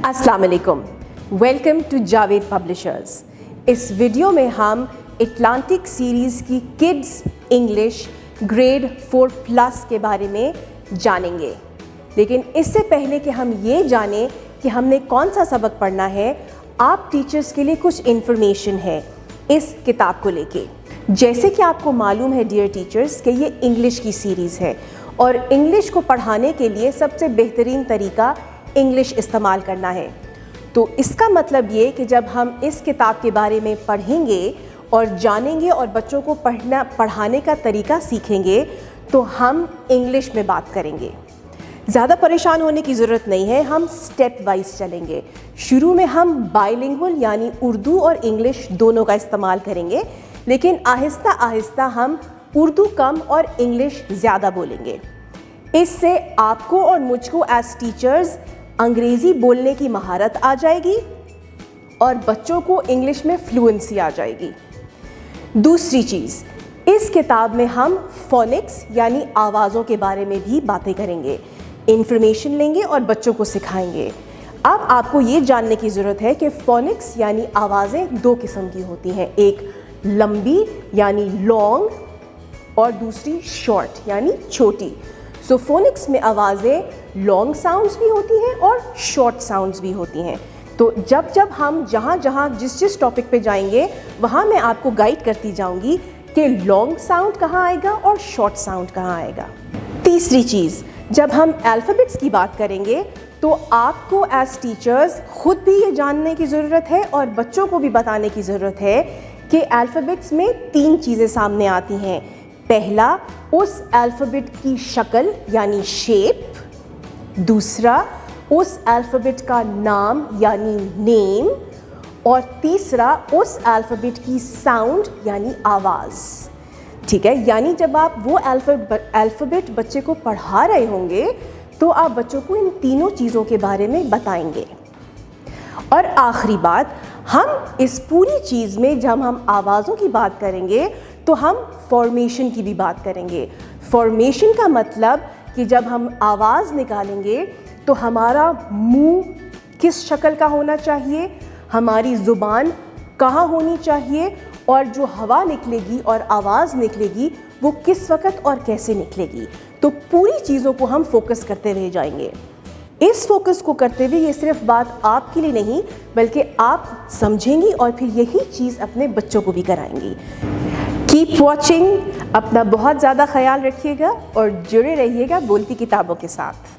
अस्सलाम वालेकुम, welcome to Javed publishers. इस वीडियो में हम एटलांटिक सीरीज़ की किड्स इंग्लिश ग्रेड 4+ के बारे में जानेंगे। लेकिन इससे पहले कि हम ये जानें कि हमने कौन सा सबक पढ़ना है, आप टीचर्स के लिए कुछ इन्फॉर्मेशन है इस किताब को लेके। जैसे कि आपको मालूम है डियर टीचर्स कि ये इंग्लिश की सीरीज़ है और इंग्लिश को पढ़ाने के लिए सबसे बेहतरीन तरीका इंग्लिश इस्तेमाल करना है। तो इसका मतलब ये कि जब हम इस किताब के बारे में पढ़ेंगे और जानेंगे और बच्चों को पढ़ाने का तरीका सीखेंगे तो हम इंग्लिश में बात करेंगे। ज़्यादा परेशान होने की ज़रूरत नहीं है, हम स्टेप वाइज चलेंगे। शुरू में हम बाइलिंगुअल यानी उर्दू और इंग्लिश दोनों का इस्तेमाल करेंगे, लेकिन आहिस्ता आहिस्ता हम उर्दू कम और इंग्लिश ज़्यादा बोलेंगे। इससे आपको और मुझको एज टीचर्स अंग्रेज़ी बोलने की महारत आ जाएगी और बच्चों को इंग्लिश में फ्लुएंसी आ जाएगी। दूसरी चीज़, इस किताब में हम फोनिक्स यानी आवाज़ों के बारे में भी बातें करेंगे, इन्फॉर्मेशन लेंगे और बच्चों को सिखाएंगे। अब आपको ये जानने की ज़रूरत है कि फोनिक्स यानी आवाज़ें दो किस्म की होती हैं, एक लंबी यानी लॉन्ग और दूसरी शॉर्ट यानी छोटी। सो फोनिक्स में आवाज़ें लॉन्ग साउंड्स भी होती हैं और शॉर्ट साउंड्स भी होती हैं। तो जब हम जहाँ जिस टॉपिक पे जाएंगे वहाँ मैं आपको गाइड करती जाऊँगी कि लॉन्ग साउंड कहाँ आएगा और शॉर्ट साउंड कहाँ आएगा। तीसरी चीज़, जब हम अल्फ़ाबेट्स की बात करेंगे तो आपको एज टीचर्स खुद भी ये जानने की ज़रूरत है और बच्चों को भी बताने की ज़रूरत है कि अल्फ़ाबेट्स में 3 चीज़ें सामने आती हैं। पहला, उस अल्फ़ाबेट की शक्ल यानी शेप। दूसरा, उस अल्फ़ाबेट का नाम यानी नेम। और तीसरा, उस अल्फ़ाबेट की साउंड यानी आवाज़। ठीक है, यानी जब आप वो अल्फ़ाबेट बच्चे को पढ़ा रहे होंगे तो आप बच्चों को इन तीनों चीज़ों के बारे में बताएंगे। और आखिरी बात, हम इस पूरी चीज़ में जब हम आवाज़ों की बात करेंगे तो हम फॉर्मेशन की भी बात करेंगे। फॉर्मेशन का मतलब कि जब हम आवाज़ निकालेंगे तो हमारा मुंह किस शक्ल का होना चाहिए, हमारी ज़ुबान कहाँ होनी चाहिए और जो हवा निकलेगी और आवाज़ निकलेगी वो किस वक्त और कैसे निकलेगी। तो पूरी चीज़ों को हम फोकस करते रह जाएंगे। इस फोकस को करते हुए ये सिर्फ बात आपके लिए नहीं बल्कि आप समझेंगी और फिर यही चीज़ अपने बच्चों को भी कराएंगी। कीप वॉचिंग, अपना बहुत ज़्यादा ख्याल रखिएगा और जुड़े रहिएगा बोलती किताबों के साथ।